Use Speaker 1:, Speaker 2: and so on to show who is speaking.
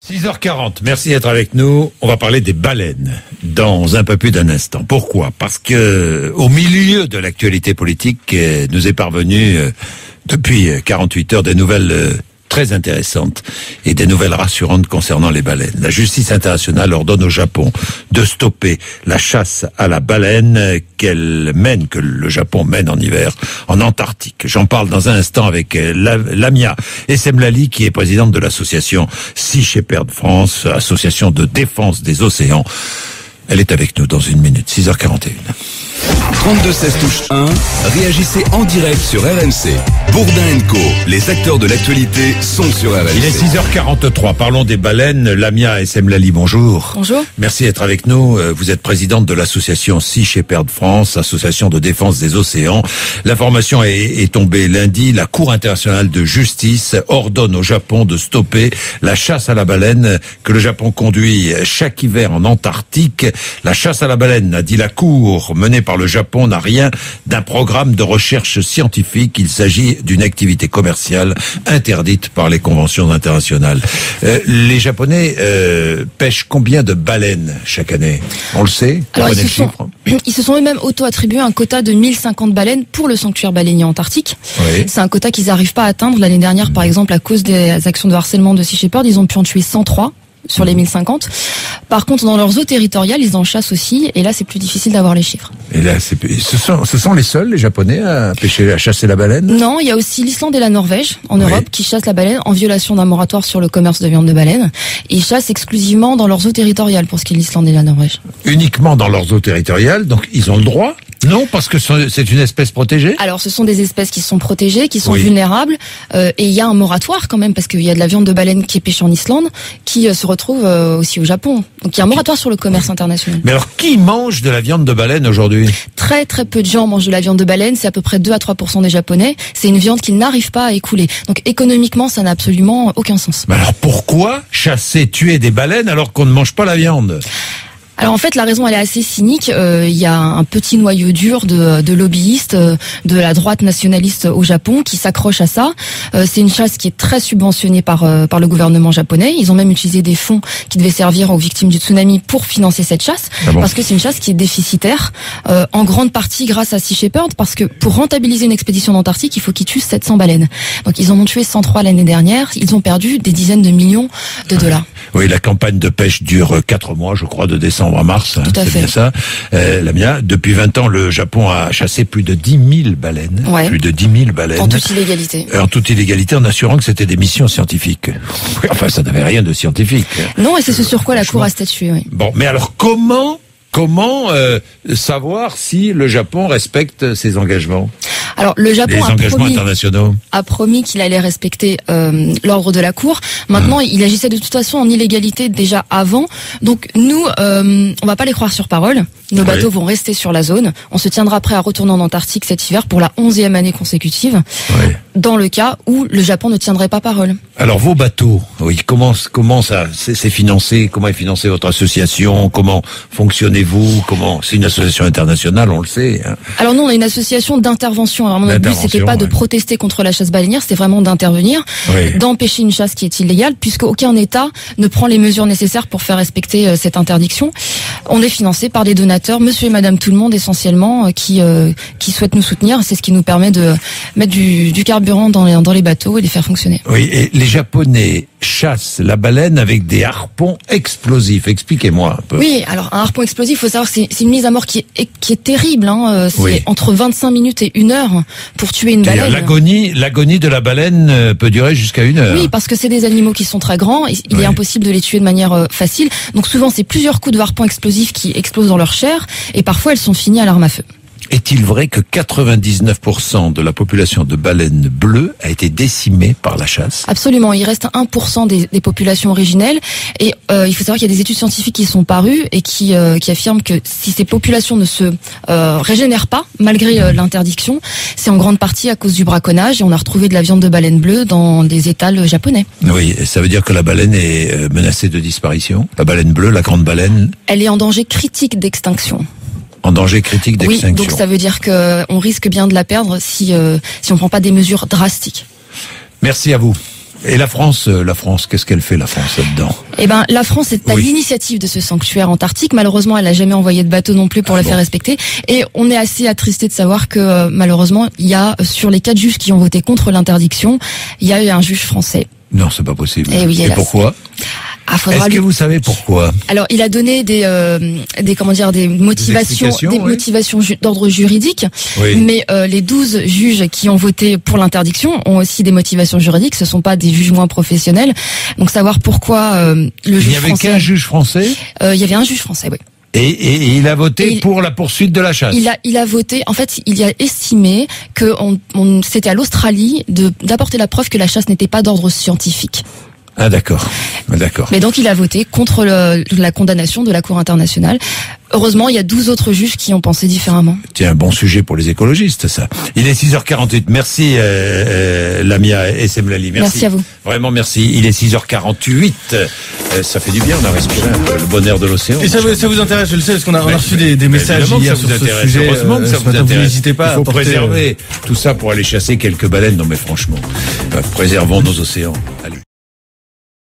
Speaker 1: 6h40, merci d'être avec nous. On va parler des baleines dans un peu plus d'un instant. Pourquoi ? Parce que au milieu de l'actualité politique nous est parvenu depuis 48 heures des nouvelles très intéressantes et des nouvelles rassurantes concernant les baleines. La justice internationale ordonne au Japon de stopper la chasse à la baleine que le Japon mène en hiver en Antarctique. J'en parle dans un instant avec Lamia Essemlali, qui est présidente de l'association Sea Shepherd France, association de défense des océans. Elle est avec nous dans une minute, 6h41.
Speaker 2: 32-16 touche 1, réagissez en direct sur RMC. Bourdin & Co, les acteurs de l'actualité sont sur RMC.
Speaker 1: Il est 6h43, parlons des baleines. Lamia Essemlali, bonjour.
Speaker 3: Bonjour.
Speaker 1: Merci d'être avec nous. Vous êtes présidente de l'association Sea Shepherd France, association de défense des océans. L'information est tombée lundi. La Cour internationale de justice ordonne au Japon de stopper la chasse à la baleine que le Japon conduit chaque hiver en Antarctique. La chasse à la baleine, a dit la Cour, menée par le Japon, n'a rien d'un programme de recherche scientifique. Il s'agit d'une activité commerciale interdite par les conventions internationales. Les Japonais pêchent combien de baleines chaque année ? On le sait ?
Speaker 3: Alors, ils se sont eux-mêmes auto-attribués un quota de 1050 baleines pour le sanctuaire baleinier antarctique. Oui. C'est un quota qu'ils n'arrivent pas à atteindre. L'année dernière, par exemple, à cause des actions de harcèlement de Sea Shepherd, ils ont pu en tuer 103. Sur les 1050. Par contre, dans leurs eaux territoriales, ils en chassent aussi, et là, c'est plus difficile d'avoir les chiffres.
Speaker 1: Et là, ce sont les seuls, les Japonais, à chasser la baleine ?
Speaker 3: Non, il y a aussi l'Islande et la Norvège, en Europe, qui chassent la baleine en violation d'un moratoire sur le commerce de viande de baleine. Et ils chassent exclusivement dans leurs eaux territoriales, pour ce qui est l'Islande et la Norvège.
Speaker 1: Uniquement dans leurs eaux territoriales, donc ils ont le droit ? Non, parce que c'est une espèce protégée.
Speaker 3: Alors, ce sont des espèces qui sont protégées, qui sont vulnérables, et il y a un moratoire quand même, parce qu'il y a de la viande de baleine qui est pêchée en Islande, qui se retrouve aussi au Japon. Donc, il y a un moratoire sur le commerce international.
Speaker 1: Mais alors, qui mange de la viande de baleine aujourd'hui ?
Speaker 3: Très très peu de gens mangent de la viande de baleine, c'est à peu près 2 à 3% des Japonais. C'est une viande qu'ils n'arrivent pas à écouler. Donc, économiquement, ça n'a absolument aucun sens.
Speaker 1: Mais alors, pourquoi chasser, tuer des baleines alors qu'on ne mange pas la viande ?
Speaker 3: Alors en fait, la raison elle est assez cynique. Il y a un petit noyau dur de lobbyistes de la droite nationaliste au Japon qui s'accrochent à ça. C'est une chasse qui est très subventionnée par le gouvernement japonais. Ils ont même utilisé des fonds qui devaient servir aux victimes du tsunami pour financer cette chasse, parce que c'est une chasse qui est déficitaire, en grande partie grâce à Sea Shepherd, parce que pour rentabiliser une expédition d'Antarctique, il faut qu'ils tuent 700 baleines. Donc ils en ont tué 103 l'année dernière. Ils ont perdu des dizaines de millions de dollars.
Speaker 1: Oui, la campagne de pêche dure 4 mois, je crois, de décembre à mars, c'est bien ça. Lamia, depuis 20 ans, le Japon a chassé plus de 10 000 baleines. Ouais. Plus de 10 000 baleines.
Speaker 3: En toute illégalité.
Speaker 1: En toute illégalité, en assurant que c'était des missions scientifiques. Enfin, ça n'avait rien de scientifique.
Speaker 3: Non, et c'est ce sur quoi la Cour a statué. Oui.
Speaker 1: Bon, mais alors comment savoir si le Japon respecte ses engagements ?
Speaker 3: Alors, le Japon
Speaker 1: a
Speaker 3: promis qu'il allait respecter l'ordre de la Cour. Maintenant, il agissait de toute façon en illégalité déjà avant. Donc, nous, on va pas les croire sur parole. Nos bateaux vont rester sur la zone. On se tiendra prêt à retourner en Antarctique cet hiver pour la 11e année consécutive. Dans le cas où le Japon ne tiendrait pas parole.
Speaker 1: Alors, vos bateaux, comment ça c'est financé ? Comment est financée votre association ? Comment fonctionnez-vous ? C'est une association internationale, on le sait. Hein.
Speaker 3: Alors, nous, on est une association d'intervention. Alors, notre but, c'était pas de protester contre la chasse baleinière, c'était vraiment d'intervenir, d'empêcher une chasse qui est illégale, puisque aucun État ne prend les mesures nécessaires pour faire respecter cette interdiction. On est financé par des donateurs, monsieur et madame tout le monde essentiellement, qui souhaitent nous soutenir. C'est ce qui nous permet de mettre du carburant dans les bateaux et de les faire fonctionner.
Speaker 1: Oui, et les Japonais chassent la baleine avec des harpons explosifs. Expliquez-moi un peu.
Speaker 3: Oui, alors un harpon explosif, il faut savoir que c'est une mise à mort qui est terrible. C'est entre 25 minutes et 1 heure pour tuer une baleine.
Speaker 1: L'agonie de la baleine peut durer jusqu'à 1 heure.
Speaker 3: Oui, parce que c'est des animaux qui sont très grands. Il est impossible de les tuer de manière facile. Donc souvent, c'est plusieurs coups de harpon explosif qui explosent dans leur chair, et parfois elles sont finies à l'arme à feu.
Speaker 1: Est-il vrai que 99% de la population de baleines bleues a été décimée par la chasse ?
Speaker 3: Absolument, il reste 1% des populations originelles, et il faut savoir qu'il y a des études scientifiques qui sont parues et qui affirment que si ces populations ne se régénèrent pas, malgré l'interdiction, c'est en grande partie à cause du braconnage, et on a retrouvé de la viande de baleine bleue dans des étals japonais.
Speaker 1: Oui, ça veut dire que la baleine est menacée de disparition ? La baleine bleue, la grande baleine ?
Speaker 3: Elle est en danger critique d'extinction.
Speaker 1: En danger critique d'extinction.
Speaker 3: Oui, donc ça veut dire qu'on risque bien de la perdre si on prend pas des mesures drastiques.
Speaker 1: Merci à vous. Et la France, qu'est-ce qu'elle fait, la France, là-dedans?
Speaker 3: Eh ben, la France est à l'initiative de ce sanctuaire antarctique. Malheureusement, elle n'a jamais envoyé de bateau non plus pour le faire respecter. Et on est assez attristé de savoir que, malheureusement, il y a, sur les 4 juges qui ont voté contre l'interdiction, il y a eu un juge français.
Speaker 1: Non, c'est pas possible.
Speaker 3: Et oui,
Speaker 1: et pourquoi? Est-ce que vous savez pourquoi?
Speaker 3: Alors, il a donné des motivations d'ordre juridique, mais les 12 juges qui ont voté pour l'interdiction ont aussi des motivations juridiques. Ce sont pas des juges moins professionnels. Donc, savoir pourquoi le juge français.
Speaker 1: Il y avait qu'un juge français?
Speaker 3: Il y avait un juge français, oui.
Speaker 1: Et il a voté pour la poursuite de la chasse.
Speaker 3: Il a voté. En fait, il a estimé que c'était à l'Australie d'apporter la preuve que la chasse n'était pas d'ordre scientifique.
Speaker 1: Ah d'accord.
Speaker 3: Mais donc il a voté contre la condamnation de la Cour internationale. Heureusement, il y a 12 autres juges qui ont pensé différemment.
Speaker 1: C'est un bon sujet pour les écologistes, ça. Il est 6h48. Merci, Lamia Essemlali.
Speaker 3: Merci à vous.
Speaker 1: Vraiment, merci. Il est 6h48. Ça fait du bien, on a respiré un peu le bonheur de l'océan.
Speaker 4: Et ça vous intéresse, je le sais, parce qu'on a reçu des messages hier sur ce sujet.
Speaker 1: Heureusement que ça vous intéresse.
Speaker 4: N'hésitez pas.
Speaker 1: Il faut préserver tout ça pour aller chasser quelques baleines. Non mais franchement, préservons nos océans. Allez.